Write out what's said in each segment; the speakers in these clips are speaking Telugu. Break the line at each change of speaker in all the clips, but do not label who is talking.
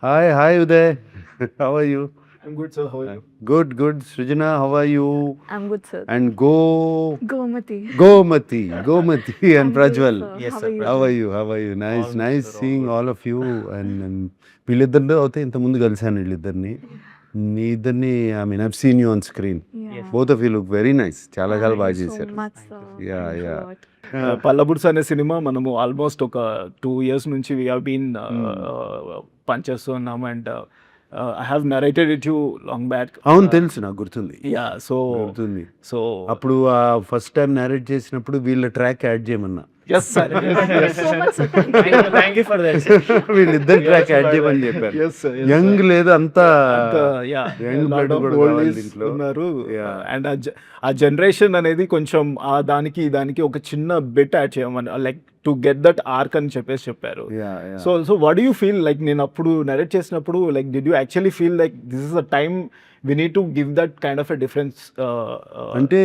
Hi, Uday. How are you?
I'm good, sir. How are you?
Good. Srijana, how are you?
I'm good, sir.
And
Gomati.
Gomati and
I'm good,
Prajwal.
sir.
Yes,
How
sir,
are you?
How are you? Nice,
All good,
nice
sir, all
seeing
good.
all of you. And వీళ్ళిద్దరిలో అయితే ఇంతకుముందు కలిసాను వీళ్ళిద్దరిని. మీ ఇద్దరిని I mean I've seen you on screen.
Yeah.
Both of you look very nice. చాలా
Thank
బాగా
you so
చేశారు.
much, sir.
Yeah,
Thanks a
yeah.
lot.
పల్లబుడ్స్ అనే సినిమా మనము ఆల్మోస్ట్ ఒక 2 years నుంచి వీ హ్యావ్ బీన్ పనిచేస్తున్నాము and I have narrated it you long back.
అవును తెలుసు నాకు గుర్తుంది.
యా సో
గుర్తుంది.
సో
అప్పుడు ఫస్ట్ టైం నేరేట్ చేసినప్పుడు వీళ్ళ ట్రాక్ యాడ్ చేయమన్నా.
Yes sir
Thank you so much, sir.
Thank you for that.
వీళ్ళిద్దరు ట్రాక్ యాడ్ చేయమని చెప్పారు. యంగ్ లేదు అంతా young blood కూడా కావాలి దీంట్లో.
ఉన్నారు
Yeah.
అండ్ ఆ జనరేషన్ అనేది కొంచెం ఆ దానికి ఒక చిన్న బిట్ యాడ్ చేయమని like to get that arc అని చెప్పారు.
Yeah, yeah.
So what do you feel like నేను అప్పుడు నరేట్ చేసినప్పుడు like did you actually feel like this is a time we need to give that kind of a difference
అంటే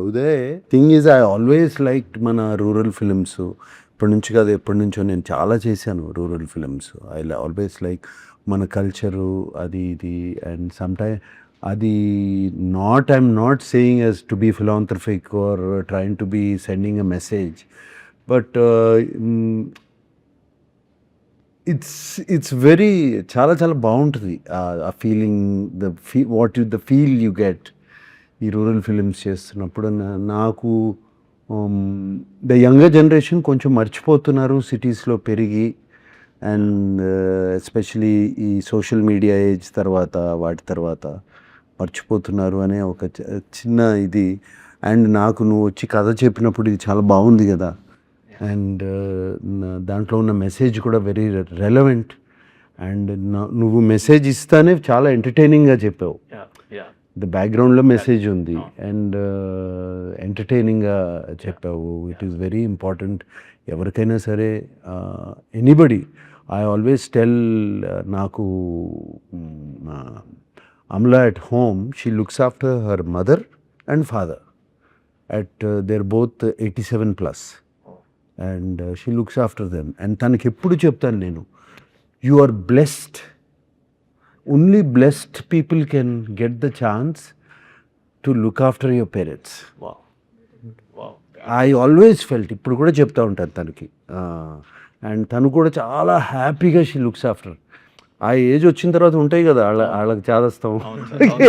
ఉదయ్ thing is I always like మన రూరల్ ఫిలిమ్స్ ఇప్పటి నుంచి కాదు ఎప్పటి నుంచో నేను చాలా చేశాను rural films. I always like మన కల్చరు అది ఇది అండ్ సమ్టైమ్ అది I'm not saying as to be philanthropic or trying to be sending a message but it's very చాలా బాగుంటుంది ఆ feeling the feel you get ఈ రూరల్ ఫిలిమ్స్ చేస్తున్నప్పుడు. నాకు ద యంగర్ జనరేషన్ కొంచెం మర్చిపోతున్నారు సిటీస్లో పెరిగి అండ్ ఎస్పెషలీ ఈ సోషల్ మీడియా ఏజ్ తర్వాత వాటి తర్వాత మర్చిపోతున్నారు అనే ఒక చిన్న ఇది. అండ్ నాకు నువ్వు వచ్చి కథ చెప్పినప్పుడు ఇది చాలా బాగుంది కదా అండ్ దాంట్లో ఉన్న మెసేజ్ కూడా వెరీ రెలవెంట్ అండ్ నువ్వు మెసేజ్ ఇస్తానే చాలా ఎంటర్టైనింగ్గా చెప్పావు. ద బ్యాక్గ్రౌండ్లో మెసేజ్ ఉంది అండ్ ఎంటర్టైనింగ్గా చెప్పావు. ఇట్ ఈస్ వెరీ ఇంపార్టెంట్ ఎవరికైనా సరే ఎనీబడి. ఐ ఆల్వేస్ టెల్ నాకు Amala at home she looks after her mother and father at their both 87+. And she looks after them and తనకి ఎప్పుడు చెప్తాను నేను you are blessed. Only blessed people can get the chance to look after your parents. I always felt ఇప్పుడు కూడా చెప్తా ఉంటాను తనకి. అండ్ తను కూడా చాలా హ్యాపీగా షీ లుక్స్ ఆఫ్టర్. ఆ ఏజ్ వచ్చిన తర్వాత ఉంటాయి కదా వాళ్ళకి చాదస్తాం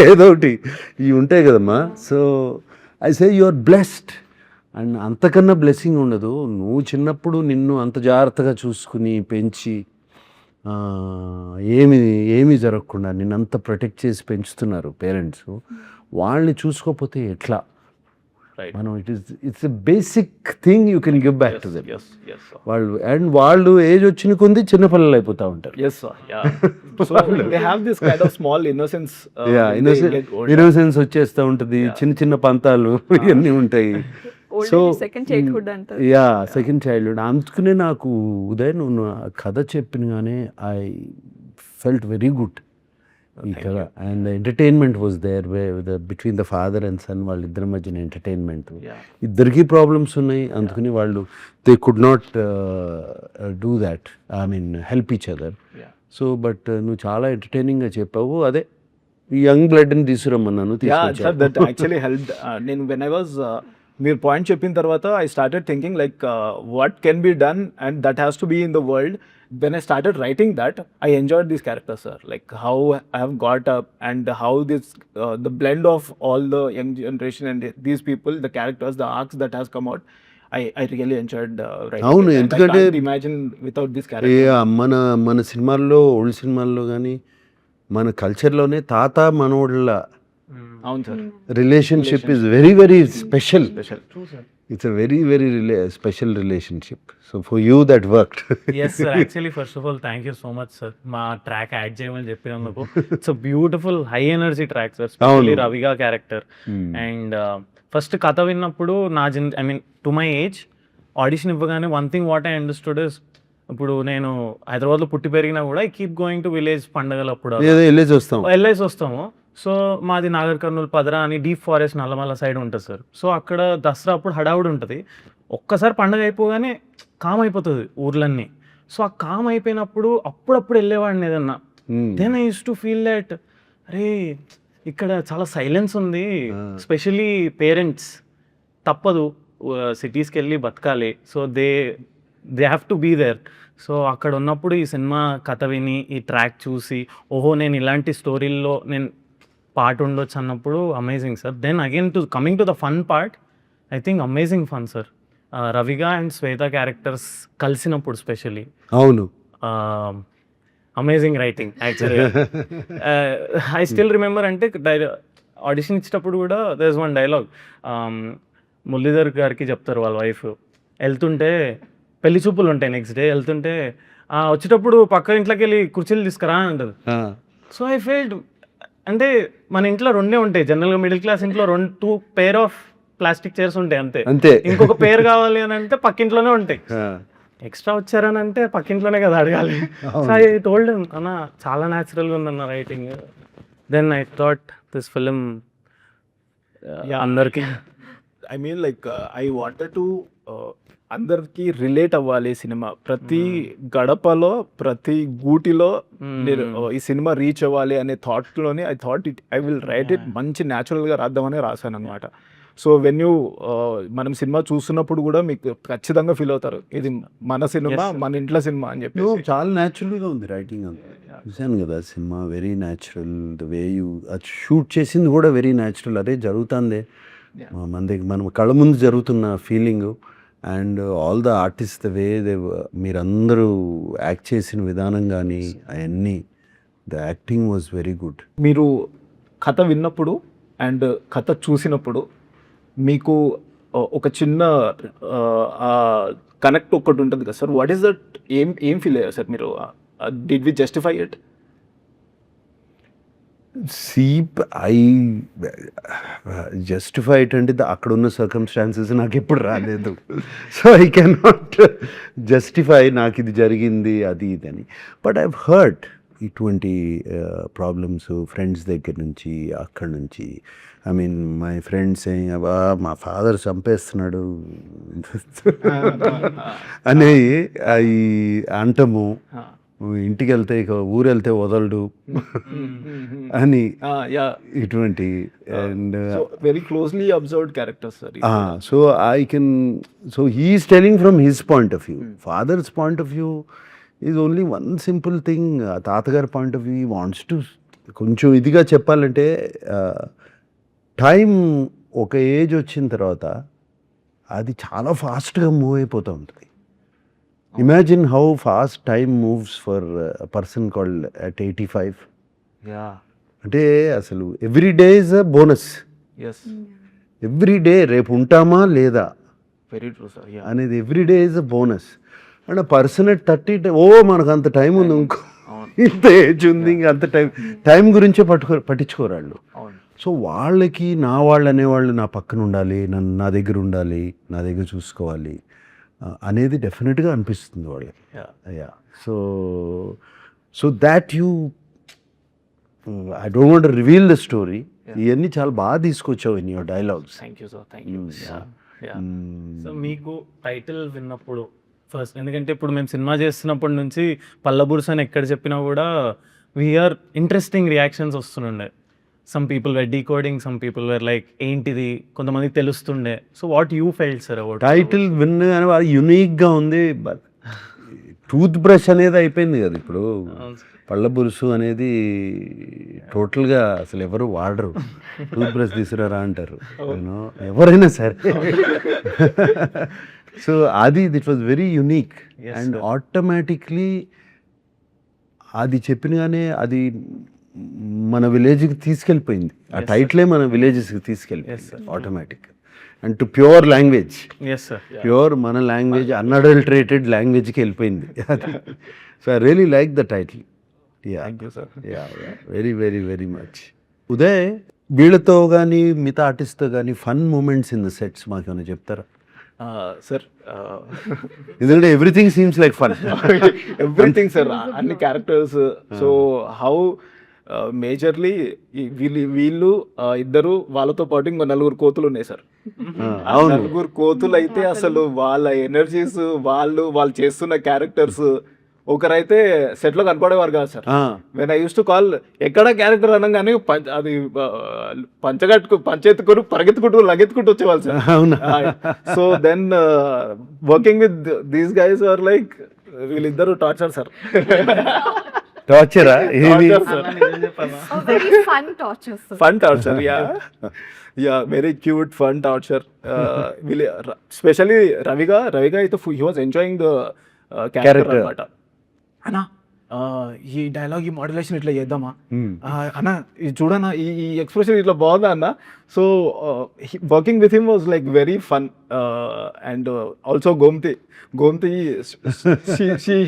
ఏదో ఒకటి ఇవి ఉంటాయి కదమ్మా. So I say you are blessed and అంతకన్నా బ్లెస్సింగ్ ఉండదు. నువ్వు చిన్నప్పుడు నిన్ను అంత జాగ్రత్తగా చూసుకుని పెంచి ఏమీ జరగకుండా నిన్ను అంత ప్రొటెక్ట్ చేసి పెంచుతున్నారు పేరెంట్స్. వాళ్ళని చూసుకోకపోతే ఎట్లా మనం it's a basic thing you can give back to them. వాళ్ళు ఏజ్ వచ్చిన కొంది చిన్నపిల్లలు అయిపోతూ ఉంటారు. ఇన్నోసెన్స్ వచ్చేస్తూ ఉంటుంది. చిన్న పంతాలు ఇవన్నీ ఉంటాయి. సో
సెకండ్ చైల్డ్హుడ్ అంటారు.
Second childhood. అందుకనే నాకు ఉదయ్ నువ్వు కథ చెప్పినగానే ఐ ఫెల్ట్ వెరీ గుడ్ ఈ కథ. And entertainment was there between the father and son వాళ్ళిద్దరి మధ్యన ఎంటర్టైన్మెంట్. ఇద్దరికీ ప్రాబ్లమ్స్ ఉన్నాయి అందుకని వాళ్ళు they could not do that I mean help each other. So but నువ్వు చాలా ఎంటర్టైనింగ్గా చెప్పావు. అదే యంగ్ బ్లడ్ని తీసుకురమ్మన్నాను.
నేను వెన్ ఐ వాజ్ మీరు పాయింట్ చెప్పిన తర్వాత I started thinking like what can be done and that has to be in the world. When I started writing that, I enjoyed these characters, sir. Like how I have got up and how this, the blend of all the young generation and these people, the characters, the arcs that has come out, I really enjoyed writing.
అవును,
it. And
ఎందుకంటే
I can't imagine without this character.
మన సినిమాల్లో ఓల్డ్ సినిమాల్లో కానీ మన కల్చర్లోనే తాత మనోళ్ళ
అవును sir
relationship is very very special. It's a very special relationship. So for you that worked.
Yes sir, actually first of all thank you so much sir మా ట్రాక్ యాడ్ చేయమని చెప్పినందుకు. It's a beautiful high energy track sir, specially Raviga character. And first కథ విన్నప్పుడు I mean to my age audition ఇవ్వగానే one thing what I understood is, ఇప్పుడు నేను హైదరాబాద్లో పుట్టి పెరిగినా కూడా I keep going to village పండగలప్పుడు వెళ్ళేసి వస్తాము. సో మాది నాగర్ కర్నూలు పదరా అని డీప్ ఫారెస్ట్ నల్లమల్ల సైడ్ ఉంటుంది సార్. సో అక్కడ దసరా అప్పుడు హడావుడి ఉంటుంది. ఒక్కసారి పండగ అయిపోగానే కామ్ అయిపోతుంది ఊర్లన్నీ. సో ఆ కామ్ అయిపోయినప్పుడు అప్పుడప్పుడు వెళ్ళేవాడిని ఏదన్నా then I use to feel that అరే ఇక్కడ చాలా సైలెన్స్ ఉంది, స్పెషలీ పేరెంట్స్ తప్పదు సిటీస్కి వెళ్ళి బతకాలి, so they have to be there. So అక్కడ ఉన్నప్పుడు ఈ సినిమా కథ విని ఈ ట్రాక్ చూసి ఓహో నేను ఇలాంటి స్టోరీల్లో నేను పార్ట్ ఉండొచ్చు అన్నప్పుడు amazing sir. Then again coming to the fun part, I think amazing fun sir. Raviga and Shweta characters కలిసినప్పుడు స్పెషలీ
అవును,
అమేజింగ్ రైటింగ్ యాక్చువల్గా. ఐ స్టిల్ రిమెంబర్ అంటే ఆడిషన్ ఇచ్చేటప్పుడు కూడా there is one dialogue, Muralidhar గారికి చెప్తారు వాళ్ళ వైఫ్, వెళ్తుంటే పెళ్లి చూపులు ఉంటాయి నెక్స్ట్ డే, వెళ్తుంటే వచ్చేటప్పుడు పక్క ఇంట్లోకి వెళ్ళి కుర్చీలు తీసుకురా అని అంటది. సో ఐ ఫెల్ట్ అంటే మన ఇంట్లో రెండే ఉంటాయి జనరల్గా, మిడిల్ క్లాస్ ఇంట్లో 2 పేర్ ఆఫ్ ప్లాస్టిక్ చైర్స్ ఉంటాయి అంతే,
అంతే.
ఇంకొక పేరు కావాలి అని అంటే పక్కింట్లోనే ఉంటాయి. ఎక్స్ట్రా వచ్చారని అంటే పక్కింట్లోనే కదా అడగాలి. సో ఐ టోల్డ్ అన్న చాలా న్యాచురల్గా ఉందన్న writing. Then I thought this film అందరికి
I mean like I wanted to అందరికి రిలేట్ అవ్వాలి సినిమా. ప్రతి గడపలో ప్రతి గూటిలో ఈ సినిమా రీచ్ అవ్వాలి అనే థాట్లోనే ఐ విల్ రైట్ ఇట్, మంచి న్యాచురల్గా రాద్దామని రాశాను అనమాట. సో వెన్ యూ మనం సినిమా చూస్తున్నప్పుడు కూడా మీకు ఖచ్చితంగా ఫీల్ అవుతారు ఇది మన సినిమా, మన ఇంట్లో సినిమా అని చెప్పి.
చాలా న్యాచురల్గా ఉంది రైటింగ్ అంతా. చూశాను కదా cinema, very natural. The way you అది షూట్ చేసింది కూడా వెరీ న్యాచురల్. అదే జరుగుతుందే మన దగ్గర, మనం కళ్ళ ముందు జరుగుతున్న feeling. And all the artist the way మీరందరూ యాక్ట్ చేసిన విధానం కానీ అవన్నీ, the acting was very good.
మీరు కథ విన్నప్పుడు అండ్ కథ చూసినప్పుడు మీకు ఒక చిన్న కనెక్ట్ ఒకటి ఉంటుంది కదా సార్, వాట్ ఈస్ దట్? ఏం ఫీల్ అయ్యారు సార్ మీరు? Did we justify it?
I justify it అంటే అక్కడ ఉన్న సర్కమ్స్టాన్సెస్ నాకు ఎప్పుడు రాలేదు. So I can not justify నాకు ఇది జరిగింది అది ఇదని. బట్ ఐ హర్డ్ ఇటువంటి ప్రాబ్లమ్స్ ఫ్రెండ్స్ దగ్గర నుంచి, అక్కడి నుంచి. ఐ మీన్ మై ఫ్రెండ్స్ అబ్బా మా ఫాదర్ చంపేస్తున్నాడు అనేవి అవి అంటము. ఇంటికి వెళ్తే ఇక ఊరు వెళ్తే వదలడు అని ఇటువంటి. And
very closely observed characters sir.
So I can, so he's telling from his point of view. Father's point of view is only one simple thing. తాతగారి point of view wants to కొంచెం ఇదిగా చెప్పాలంటే, టైం ఒక ఏజ్ వచ్చిన తర్వాత అది చాలా ఫాస్ట్గా మూవ్ అయిపోతూ ఉంటుంది. Imagine how fast time moves for person called at 85. అంటే అసలు every day is a bonus. Every day రేపు ఉంటామా లేదా
వెరీ ట్రూ సార్
అనేది every day is a bonus. And person at 30 మనకు అంత టైం ఉంది, ఇంకో ఇంత ఏజ్ ఉంది, ఇంకా అంత టైం గురించే పట్టించుకోరాళ్ళు. సో వాళ్ళకి వాళ్ళు అనేవాళ్ళు నా పక్కన ఉండాలి, నా దగ్గర ఉండాలి, నా దగ్గర చూసుకోవాలి అనేది డెఫినెట్గా అనిపిస్తుంది వాళ్ళకి. Yeah so that you, I don't want to reveal the story. ఇవన్నీ చాలా బాగా తీసుకొచ్చావు in your dialogues.
Thank you sir, thank you.
So మీకు టైటిల్ విన్నప్పుడు ఫస్ట్, ఎందుకంటే ఇప్పుడు మేము సినిమా చేస్తున్నప్పటి నుంచి పల్లబుర్స్ అని ఎక్కడ చెప్పినా కూడా వీఆర్ ఇంట్రెస్టింగ్ రియాక్షన్స్ వస్తుండే. Some people were decoding, some people were like ఏంటిది, కొంతమందికి తెలుస్తుండే. So what you felt sir about
title విన్ అని యూనిక్గా ఉంది. బట్ టూత్ బ్రష్ అనేది అయిపోయింది కదా ఇప్పుడు. పళ్ళ బురుసు అనేది టోటల్గా అసలు ఎవరు వాడరు. టూత్ బ్రష్ తీసుకురారా అంటారు ఎవరైనా సరే. సో అది it was very unique. And automatically అది చెప్పినగానే అది మన విలేజ్కి తీసుకెళ్ళిపోయింది. ఆ టైటిలే మన విలేజెస్కి తీసుకెళ్ళిపోయింది automatic. And to pure language, pure మన లాంగ్వేజ్, అన్అడల్టరేటెడ్ లాంగ్వేజ్కి వెళ్ళిపోయింది అది. So I really like the title.
Thank you sir.
Very very very much. Uday, వీళ్ళతో కానీ మిగతా ఆర్టిస్ట్తో కానీ fun moments in the sets మాకు ఏమైనా చెప్తారా
సార్?
ఎందుకంటే everything seems like fun.
Everything sir, అన్ని క్యారెక్టర్స్. సో హౌ మేజర్లీ వీళ్ళు ఇద్దరు, వాళ్ళతో పాటు ఇంకో 4 కోతులు ఉన్నాయి సార్. 4 కోతులు అయితే అసలు వాళ్ళ ఎనర్జీస్, వాళ్ళు చేస్తున్న క్యారెక్టర్స్ ఒకరైతే సెట్ లో కనపడేవారు కాదు సార్.
ఆ,
when I use to call ఎక్కడ క్యారెక్టర్ అనగానే అది పంచెత్తుకుని పరిగెత్తుకుంటూ లగెత్తుకుంటూ వచ్చేవాళ్ళు సార్.
అవునా?
So then working with these guys are like వీళ్ళిద్దరు టార్చర్ సార్.
టార్చరా ఏది?
A very fun torture, sir.
Fun torture, yeah very cute fun torture. Specially Raviga అయితే he was enjoying the character
Character.
అనమాట. అన్నా ఈ డైలాగ్ ఈ మాడ్యులేషన్ ఇట్లా చేద్దామా
Hmm.
అన్న, ఇది చూడన్నా ఈ ఎక్స్ప్రెషన్ ఇట్లా బాగుందా అన్న. So working with him was like very fun. And also Gomti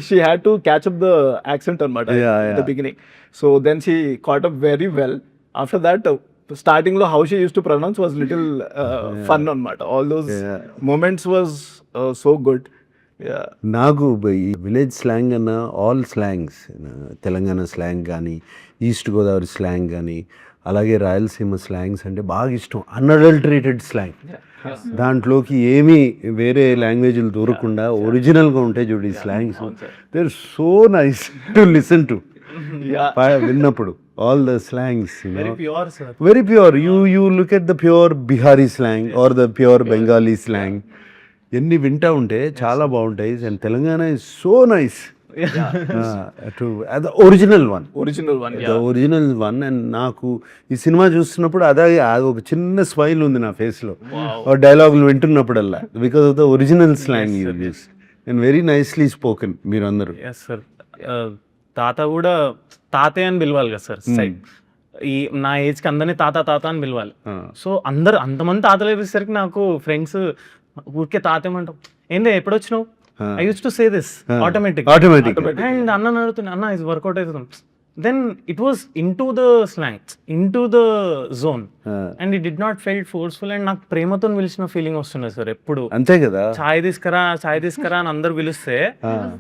she had to catch up the accent అనమాట
Yeah,
at the beginning. So then she caught up very well. After that, starting lo how she used to pronounce was little fun అనమాట. All those
Yeah.
moments was so good. Yeah.
నాకు ఈ విలేజ్ స్లాంగ్ అన్న ఆల్ స్లాంగ్స్, తెలంగాణ స్లాంగ్ కానీ, ఈస్ట్ గోదావరి స్లాంగ్ కానీ, అలాగే రాయలసీమ స్లాంగ్స్ అంటే బాగా ఇష్టం. అన్అడల్టరేటెడ్ స్లాంగ్, దాంట్లోకి ఏమీ వేరే లాంగ్వేజ్లు దూరకుండా ఒరిజినల్గా ఉంటాయి చూడు ఈ slangs. They are so nice to listen to. విన్నప్పుడు all the slangs
pure sir.
Very pure. You look at the pure Bihari slang or the pure Bengali slang, ఎన్ని వింటా ఉంటే చాలా బాగుంటాయి. And Telangana is so nice to the original one.
Original one.
The original one. And నాకు ఈ సినిమా చూస్తున్నప్పుడు అది ఒక చిన్న స్మైల్ ఉంది నా ఫేస్లో డైలాగులు వింటున్నప్పుడల్లా, because of the original slang use చేసి. అండ్ వెరీ నైస్లీ స్పోకెన్ మీరందరూ.
Yes sir. తాత కూడా తాతే అని పిలవాలి కదా సార్. సైడ్ ఈ నా ఏజ్కి అందరినీ తాత అని పిలవాలి. సో అందరు అంతమంది తాతలు వేసేసరికి నాకు ఫ్రెండ్స్ ఊరికే తాతేమంటాం, ఏంది ఎప్పుడు వచ్చినావు, I use to say this automatic. And అన్న అడుగుతున్నా, అన్న ఇది వర్కౌట్ అవుతుంది. Then it was into the slang, into the zone, and it did not felt forceful. And నాకు ప్రేమతో పిలిచిన ఫీలింగ్ వస్తుంది సార్ ఎప్పుడు.
అంతే కదా.
చాయ్ తీసుకురా అని అందరు పిలిస్తే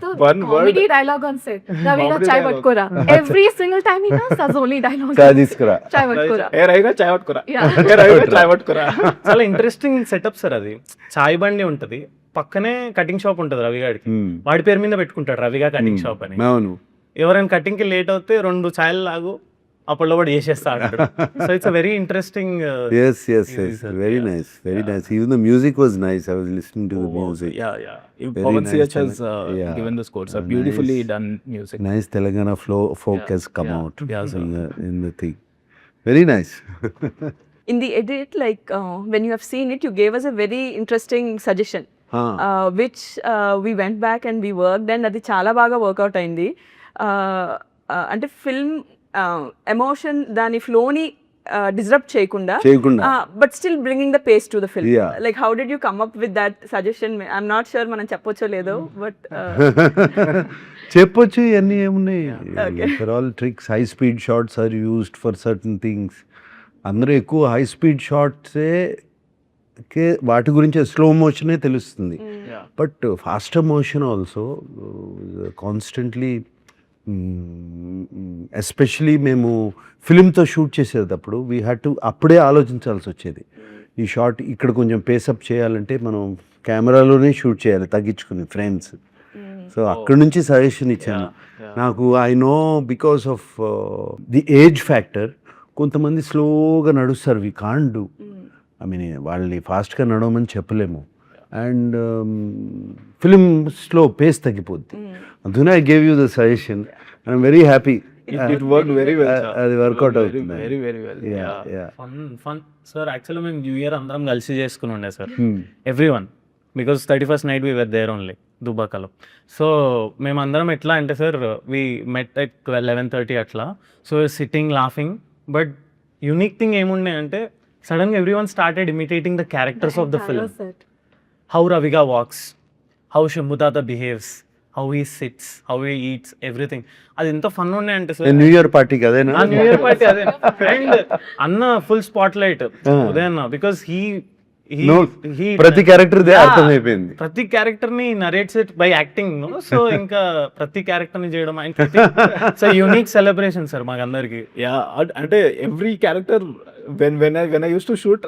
The
One word.
comedy dialogue on set. Raviga
Comedy
chai
dialogue.
patkora. Every single time he does, that's only dialogue.
చాయ్ తీసుకురా.
Chai patkora.
ఏ రవిగా చాయ్ పట్టుకురా,
Yeah.
ఏ రవిగా చాయ్ పట్టుకురా.
చాలా ఇంట్రెస్టింగ్ సెటప్ సార్ అది. చాయ్ బండి ఉంటది, పక్కనే కటింగ్ షాప్ ఉంటది రవిగాడికి. వాడి పేరు మీద పెట్టుకుంటాడు రవిగా కటింగ్ షాప్ అని.
అవును.
ఎవరైనా కటింగ్ కి లేట్ అవుతే 2 ఛాయలు లాగు అప్పుడు కూడా చేసేస్తా అంటాడు. So it's very interesting.
Yes, very nice, very nice. Even the music was nice. I was listening to the music.
Yeah.
Very
Pawan
nice
CH has
Yeah.
given the scores. A beautifully
Nice.
done music.
Nice Telangana folk has come out
Yeah, sir.
in the thing. Very nice.
In the edit, like when you have seen it, you gave us a very interesting suggestion, which we went back and we worked, and అది చాలా బాగా వర్కౌట్ అయింది. అంటే ఫిల్మ్ ఎమోషన్ దాని ఫ్లోని డిస్టర్బ్ చేయకుండా, but still bringing the pace to the film.
Yeah.
Like how did you come up with that suggestion? I'm not sure మనం చెప్పొచ్చో లేదో, బట్
చెప్పొచ్చు. ఇవన్నీ ఏమున్నాయి, for all tricks. High speed shots are used for certain things. అందరూ ఎక్కువ హై స్పీడ్ షార్ట్సే వాటి గురించి స్లో మోషనే తెలుస్తుంది. But faster motion also constantly, especially మేము ఫిలింతో షూట్ చేసేటప్పుడు వీ హ్యాడ్ టు అప్పుడే ఆలోచించాల్సి వచ్చేది. ఈ షార్ట్ ఇక్కడ కొంచెం పేసప్ చేయాలంటే మనం కెమెరాలోనే షూట్ చేయాలి తగ్గించుకుని ఫ్రేమ్స్. సో అక్కడి నుంచి సజెషన్ ఇచ్చాను. నాకు I know because of the age factor కొంతమంది స్లోగా నడుస్తారు. We can't do, I mean వాళ్ళని ఫాస్ట్గా నడవమని చెప్పలేము. అండ్ ఫిలిమ్స్లో పేస్ తగ్గిపోద్ది. అందుకనే I gave you the suggestion. I'm very happy.
It worked very well, sir.
అది వర్కౌట్ అవుతుంది.
Very well. Yeah.
Fun sir. Actually మేము న్యూ ఇయర్ అందరం కలిసి చేసుకుని ఉండే sir, every one, because 31st night we were there only దుబాకలో. సో మేమందరం ఎట్లా అంటే సార్, వీ మెట్ ఎట్ 11:30 అట్లా. So sitting laughing. But unique thing ఏముండే అంటే సడన్గా every one started imitating the characters of the film. How Raviga walks, how శంభుతాత behaves, how he sits, how he eats, everything. అది ఎంత ఫన్ ఉండే అంటే సార్.
న్యూ ఇయర్ పార్టీకి అదేనా?
న్యూ ఇయర్ పార్టీ అదే. అండ్ అన్న ఫుల్ స్పాట్ లైట్ ఉదయ్ అన్న, బికాస్
ప్రతి క్యారెక్టర్ అర్థమైపోయింది.
ప్రతి క్యారెక్టర్ ని narrates it by acting. So ఇంకా ప్రతి క్యారెక్టర్ ని చేయడం సో యూనిక్ సెలబ్రేషన్ సార్ మాకందరికి.
యా అంటే every character when I use to shoot,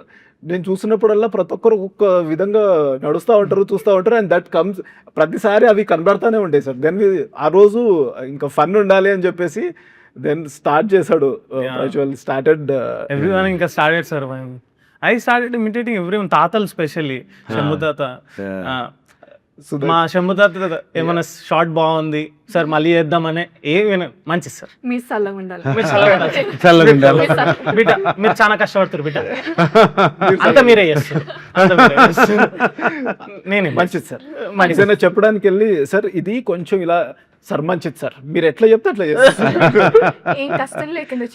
నేను చూసినప్పుడల్లా ప్రతి ఒక్కరు ఒక్క విధంగా నడుస్తూ ఉంటారు, చూస్తూ ఉంటారు, అండ్ దట్ కమ్స్ ప్రతిసారి అవి కనబడతానే ఉంటాయి సార్. దెన్ ఆ రోజు ఇంకా ఫన్ ఉండాలి అని చెప్పేసి దెన్ స్టార్ట్ చేశాడు. స్టార్టెడ్
ఎవ్రీవన్ ఇంకా started sir. I started imitating everyone. తాతలు స్పెషల్లీ శంభు తాత. మా శంభు తాత ఏమైనా షార్ట్ బాగుంది సార్ మళ్ళీ చేద్దామనే మంచిది సార్.
మీరు చల్లగా ఉండాలి.
చల్లగా ఉండాలి.
బిడ్డ మీరు చాలా కష్టపడుతారు బిడ్డ, అంతా మీరే చేస్తారు. నేనే
మంచిది సార్. ఏదైనా చెప్పడానికి వెళ్ళి సార్ ఇది కొంచెం ఇలా సార్ మంచిది సార్, మీరు ఎట్లా చెప్తే అట్లా చేస్తారు.
ఏం కష్టం లేకుండా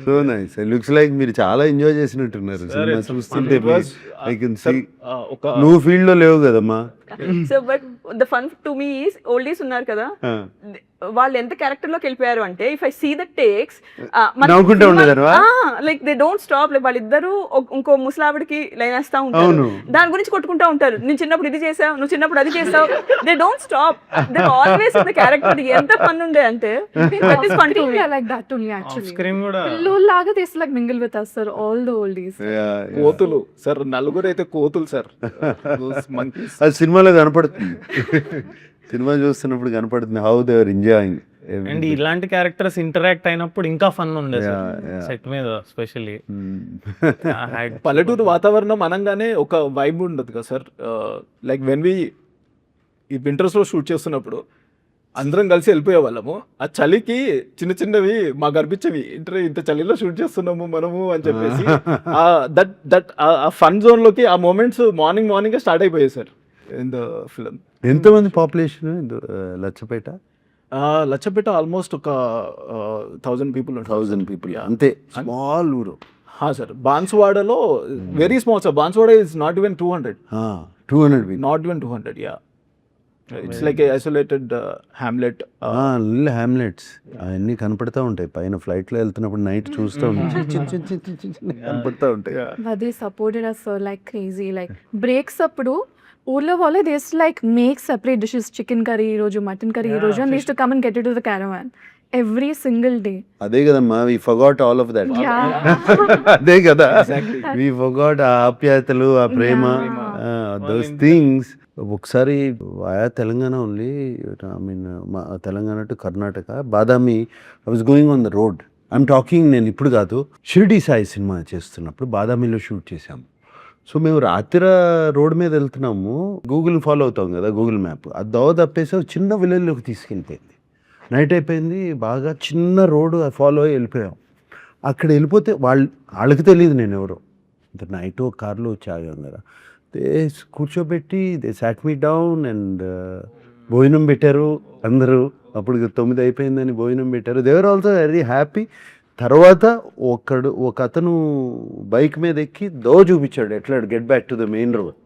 సో నైస్. లుక్స్ లైక్ మీరు చాలా ఎంజాయ్ చేసినట్టున్నారు సినిమా చూస్తుంటే. I can see. నువ్వు ఫీల్డ్ లో లేవు కదమ్మా.
So but the fun to me is oldies ఉన్నారు కదా, వాళ్ళు ఎంత క్యారెక్టర్ లోకి వెళ్ళిపోయారు అంటే if I see the takes
నవ్వుకుంటూ ఉండేదారు.
Like they don't stop. Like వాళ్ళిద్దరు ఇంకో ముసలావిడికి లైన్ వేస్తా ఉంటారు, దాని గురించి కొట్టుకుంటా ఉంటారు. నేను చిన్నప్పుడు ఇది చేసావు, నువ్వు చిన్నప్పుడు అది చేసావు. They don't stop, they always in the character. ఎంత ఫన్ ఉండే అంటే that is fun to me.
like that only actually.
Screen కూడా
పిల్లోల్లాగా they used to like mingle with us sir, all the oldies.
కోతులు సార్, నలుగురు అయితే కోతులు సార్.
అది సినిమాలో కనపడుతుంది. సినిమా చూస్తున్నప్పుడు కనపడుతుంది how they are enjoying.
And ఇలాంటి క్యారెక్టర్స్ ఇంటరాక్ట్ అయినప్పుడు ఇంకా ఫన్ ఉండేది సెట్ మీద స్పెషల్లీ.
పల్లెటూరు వాతావరణం అనగానే ఒక వైబ్ ఉండదు కదా సార్. లైక్ వెన్ వి ఈ వింటర్స్లో షూట్ చేస్తున్నప్పుడు అందరం కలిసి వెళ్ళిపోయే వాళ్ళము. ఆ చలికి చిన్న చిన్నవి మాకు అనిపించేవి, ఇంత చలిలో షూట్ చేస్తున్నాము మనము అని చెప్పేసి. దట్ ఆ ఫన్ జోన్లోకి ఆ మూమెంట్స్ మార్నింగ్ స్టార్ట్ అయిపోయాయి సార్ ఇన్ ద ఫిల్మ్.
ఎంతమంది పాపులేషన్ లచ్చపేట?
లచ్చపేట ఆల్మోస్ట్ ఒక 1000 పీపుల్.
1000 పీపుల్ అంతే, స్మాల్ ఊరు.
సార్ బాన్సువాడలో very small sir. Banswada is not even 200
people.
Not even 200. Yeah, it's like isolated hamlet.
Hamlets అవన్నీ కనపడతా ఉంటాయి పైన ఫ్లైట్ లో వెళ్తున్నప్పుడు నైట్ చూస్తూ ఉంటాయి, కనపడతా ఉంటాయి.
But they supported us sir like crazy. Like breaks అప్పుడు ఊర్లో వాళ్ళు they used to like make separate dishes, chicken curry ఈ రోజు, mutton curry ఈ రోజు, and they used to come and get it to the caravan every single day.
అదే కదమ్మా, వి ఫర్గాట్ ఆల్ ఆఫ్ దట్. అదే కదా, వి ఫర్గాట్ ఆ ఆప్యాయతలు, ఆ ప్రేమ, దోస్ థింగ్స్. ఒకసారి ఆయా Telangana only, I mean Telangana to Karnataka, Badami. I was going on the road. I'm talking, నేను ఇప్పుడు కాదు, షిరిడి సాయి సినిమా చేస్తున్నప్పుడు బాదామిలో షూట్ చేశాము. సో మేము రాత్రి రోడ్ మీద వెళ్తున్నాము, గూగుల్ ఫాలో అవుతాం కదా, గూగుల్ మ్యాప్. అది దోవ తప్పేసి చిన్న విలేజ్లోకి తీసుకెళ్ళిపోయింది. నైట్ అయిపోయింది, బాగా చిన్న రోడ్డు ఫాలో అయ్యి వెళ్ళిపోయాం. అక్కడ వెళ్ళిపోతే వాళ్ళకి తెలియదు నేను ఎవరో. నైట్ కార్లో వచ్చి ఆగాం కదా, కూర్చోబెట్టి they sat me down and భోజనం పెట్టారు అందరూ. అప్పుడు 9 అయిపోయిందని భోజనం పెట్టారు. They are also very happy. తర్వాత ఒక అతను బైక్ మీద ఎక్కి చూపించాడు ఎట్లా get back to the main road.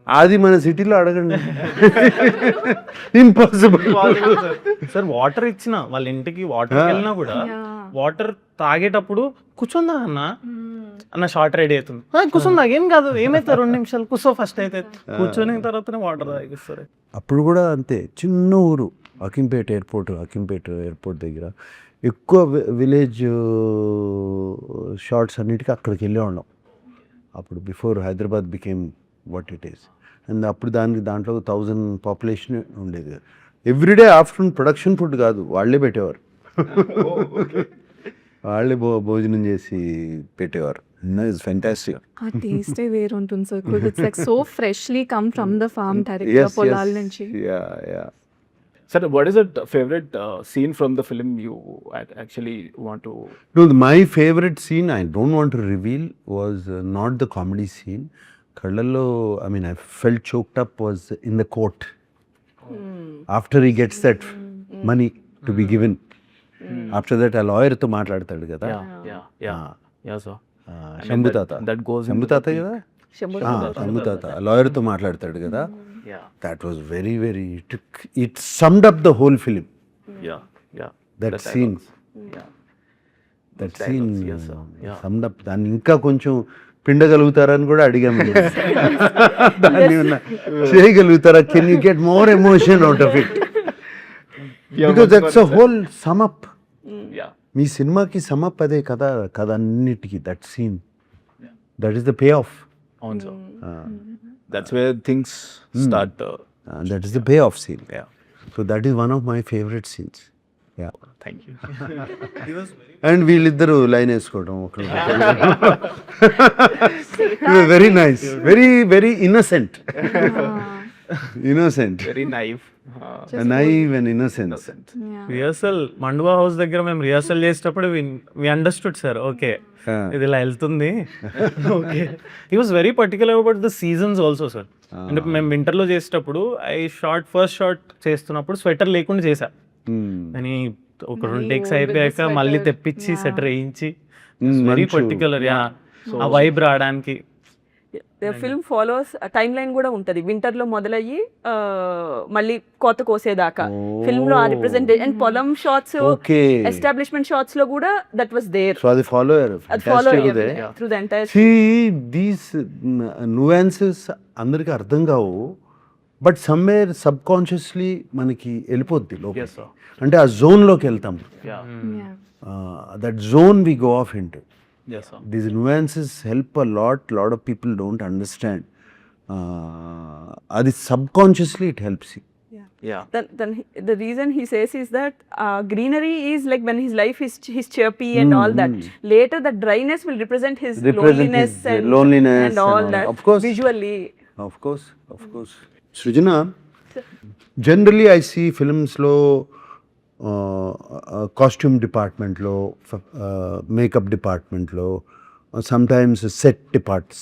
అది మన సిటీలో అడగండి, ఇంపాసిబుల్
సార్. వాటర్ ఇచ్చిన వాళ్ళ ఇంటికి వాటర్ వెళ్ళినా కూడా వాటర్ తాగేటప్పుడు కూర్చుందా అన్న షార్ట్ రెడీ అవుతుంది, కూర్చుందా ఏం కాదు, ఏమైతే 2 నిమిషాలు కూర్చో ఫస్ట్ అయితే, కూర్చొని తర్వాతనే వాటర్ తాగిస్తారు.
అప్పుడు కూడా అంతే, చిన్న ఊరు, అకింపేట ఎయిర్పోర్ట్ దగ్గర ఎక్కువ విలేజ్ షార్ట్స్ అన్నిటికీ అక్కడికి వెళ్ళేవాళ్ళం. అప్పుడు before Hyderabad became what it is. And అప్పుడు దాంట్లో 1000 పాపులేషన్ ఉండేది. ఎవ్రీడే ఆఫ్టర్నూన్ ప్రొడక్షన్ ఫుడ్ కాదు, వాళ్ళే పెట్టేవారు. వాళ్ళే భోజనం చేసి పెట్టేవారు. It's fantastic.
ఆ టేస్టే వేరు ఉంటుంది sir. It's like so freshly come from the farm direct పొలాల నుంచి.
Sir, what is the favorite scene from the film you actually want to?
No, my favorite scene, I don't want to reveal, was not the comedy scene. Kallallo, I mean, I felt choked up, was in the court. After he gets that money to be given. After that, a lawyer to మాట్లాడతాడు కదా.
Yeah, sir.
శంభు తాత.
That goes
శంభు తాత కదా? శంభు తాత లాయర్తో మాట్లాడతాడు కదా. That was very, very, it summed up the whole film.
Yeah.
That scene. That
Dialogues,
scene
yes, sir. Yeah.
Summed up. దాన్ని ఇంకా కొంచెం పిండగలుగుతారని కూడా అడిగాము. దాన్ని ఏమన్నా చేయగలుగుతారా? Can you get more emotion out of it? Because that's a whole sum up.
Yeah.
మీ సినిమాకి సమ్ అప్ అదే కదా, కథ అన్నిటికీ that scene, that is the pay off.
అవును సార్. That's where things start.
That is the payoff scene.
Yeah.
So that is one of my favorite scenes. Yeah.
Thank you.
And వీళ్ళిద్దరు లైన్ వేసుకోవడం ఒకరు. Very nice, very very innocent. Innocent,
Very naive.
Naive and innocence.
Rehearsal మండువా హౌస్ దగ్గర మేము రిహర్సల్ చేసేటప్పుడు వి అండర్స్టూడ్ సార్, ఓకే ఇది ఇలా వెళ్తుంది. Okay, he was very particular about the seasons also sir. అంటే మేము వింటర్లో చేసేటప్పుడు ఫస్ట్ షాట్ చేస్తున్నప్పుడు స్వెటర్ లేకుండా చేశా. అని ఒక 2 takes అయిపోయాక మళ్ళీ తెప్పించి స్వెటర్ వేయించి, వెరీ పర్టికులర్. యా, ఆ వైబ్ రావడానికి.
ఫిల్మ్ ఫాలోస్ టైమ్ లైన్ కూడా ఉంటుంది. వింటర్ లో మొదలయ్యి మళ్ళీ కోత కోసేదాకా ఫిల్మ్ లో ఆ రిప్రజెంటేషన్ అండ్ పొలం షాట్స్, ఎస్టాబ్లిష్మెంట్ షాట్స్ లో కూడా దట్ వాస్ దేర్.
సో అది follow
through the entire.
See, these nuances అందరికి అర్థం కావు, బట్ సమ్వేర్ సబ్ కాన్షియస్లీ మనకి వెళ్ళిపోద్ది లోపలికి.
Yes, sir.
అంటే ఆ జోన్లోకి వెళ్తాం.
Yeah.
That zone we go off into.
Yes, sir.
These nuances help a lot of people don't understand. Adi subconsciously it helps you.
Yeah.
Then the reason he says is that greenery is like when his life is his chirpy and all that. Later the dryness will represent his loneliness and
loneliness
and all that.
Of course.
Visually.
Of course. Srijana, generally I see films lo costume డిపార్ట్మెంట్లో, మేకప్ డిపార్ట్మెంట్లో, సమ్టైమ్స్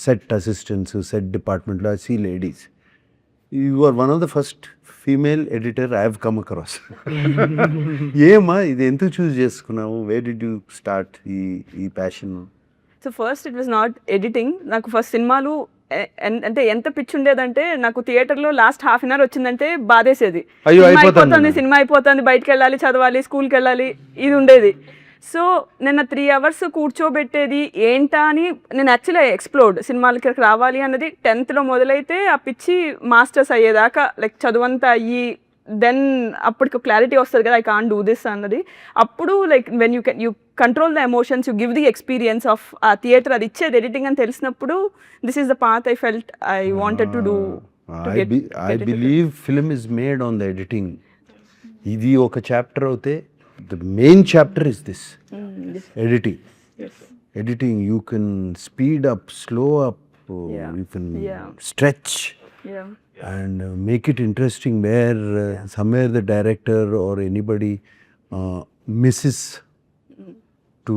సెట్ అసిస్టెంట్స్, సెట్ డిపార్ట్మెంట్లో I see ladies. You are one of the first female editor I have come across. ఏమా ఇది ఎందుకు చూస్ చేసుకున్నావు? వేర్ డిడ్ యూ స్టార్ట్ ఈ passion?
So first it was not editing. నాకు ఫస్ట్ సినిమాలు అంటే ఎంత పిచ్చి ఉండేదంటే, నాకు థియేటర్లో లాస్ట్ హాఫ్ అన్ అవర్ వచ్చిందంటే బాధేసేది. సినిమా అయిపోతుంది, బయటకు వెళ్ళాలి, చదవాలి, స్కూల్కి వెళ్ళాలి, ఇది ఉండేది. సో నిన్న 3 hours కూర్చోబెట్టేది ఏంటా అని నేను యాక్చువల్లీ ఎక్స్ప్లోర్డ్. సినిమాలకి రావాలి అన్నది 10th లో మొదలైతే ఆ పిచ్చి మాస్టర్స్ అయ్యేదాకా లైక్ చదువంతా అయ్యి దెన్ అప్పటికి క్లారిటీ వస్తుంది కదా, ఐ కాంట్ డూ దిస్ అన్నది. అప్పుడు like when you control the emotions, you give the experience of ఆ థియేటర్, అది ఇచ్చేది ఎడిటింగ్ అని తెలిసినప్పుడు this is the path I felt I wanted to do.
I believe film is made on the editing. ఇది ఒక చాప్టర్ అవుతే the main chapter is this. Editing. Editing, you can speed up, slow up, you can stretch and make it interesting where somewhere the director or anybody misses to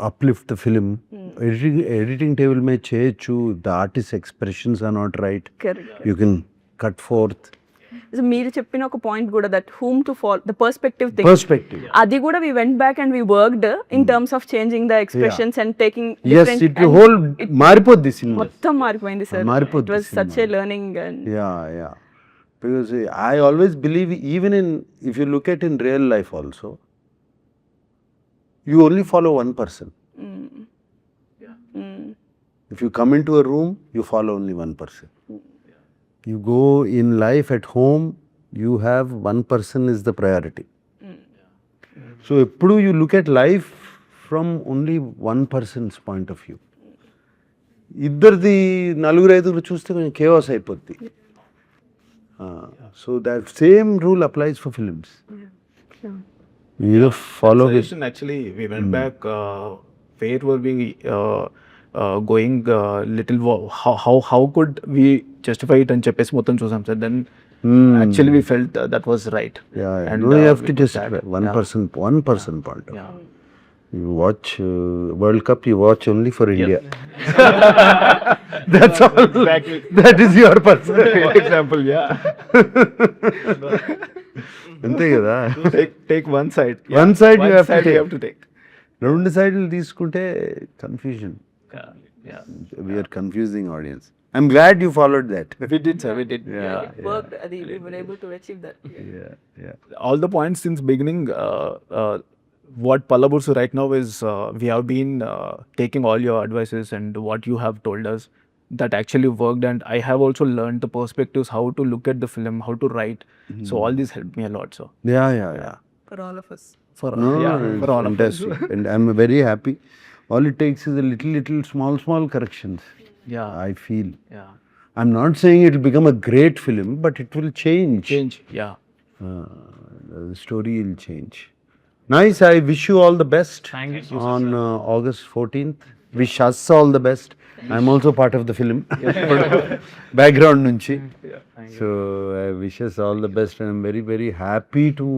uplift the film. Editing table may change, the artist's expressions are not right.
Correct.
You can cut forth.
So మీరు చెప్పిన ఒక పాయింట్ కూడా, that whom to follow the perspective thing, అది కూడా we went back and we worked in terms of changing the expressions and taking
different. Yes, it whole మారిపోద్ది సినిమా,
మొత్తం మారిపోయింది సార్.
మారిపోద్ది.
It was such a learning and
yeah. Because I always believe, even if you look at in real life also, you only follow one person. If you come into a room, you follow only one person. You go in life at home, you have one person is the priority. So eppudu you look at life from only one person's point of view. ఇద్దరిది 4-5 చూస్తే కొంచెం కేవాస్ అయిపోద్ది. So that same rule applies for films. You follow it.
Actually, we went back where were we going little how could we justify it and చెప్పేసి మొత్తం చూసాం sir. Then actually we felt that was right.
And no, you have to justify one person point of view. You watch World Cup, you watch only for India. That's all.
Exactly.
That is your personal
example. Yeah.
అంతే కదా.
Take one side.
One side you have to
take.
రెండు సైడ్లు తీసుకుంటే confusion.
Yeah.
We are confusing audience. I'm glad you followed that.
We did, sir. We did.
it worked. We were able to achieve that.
Yeah.
All the points since beginning, what Palabursu right now is, we have been taking all your advices and what you have told us that actually worked, and I have also learned the perspectives, how to look at the film, how to write. So all this helped me a lot. So
Yeah.
For all of us.
for
No,
for all of us.
fantastic. And I'm very happy. All it takes is a little small corrections.
Yeah,
I feel.
yeah,
I'm not saying it will become a great film, but it will change.
change. Yeah,
The story will change. Nice. I wish you all the best.
Thank you so much,
On August 14th. Wish us all the best. I'm also part of the film. Background nunchi. So I wish us all the best, and I'm very happy to.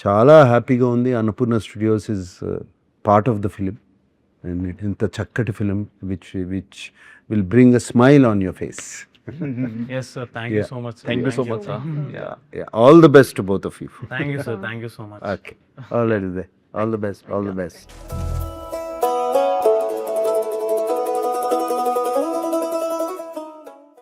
చాలా హ్యాపీగా ఉంది. Annapurna studios is part of the film, and it ఇంత చక్కటి film which will bring a smile on your face.
yes sir, thank you so much sir.
thank you so much, sir.
Yeah, all the best to both of you.
Thank you sir, thank you so much.
Okay, all right, all the best.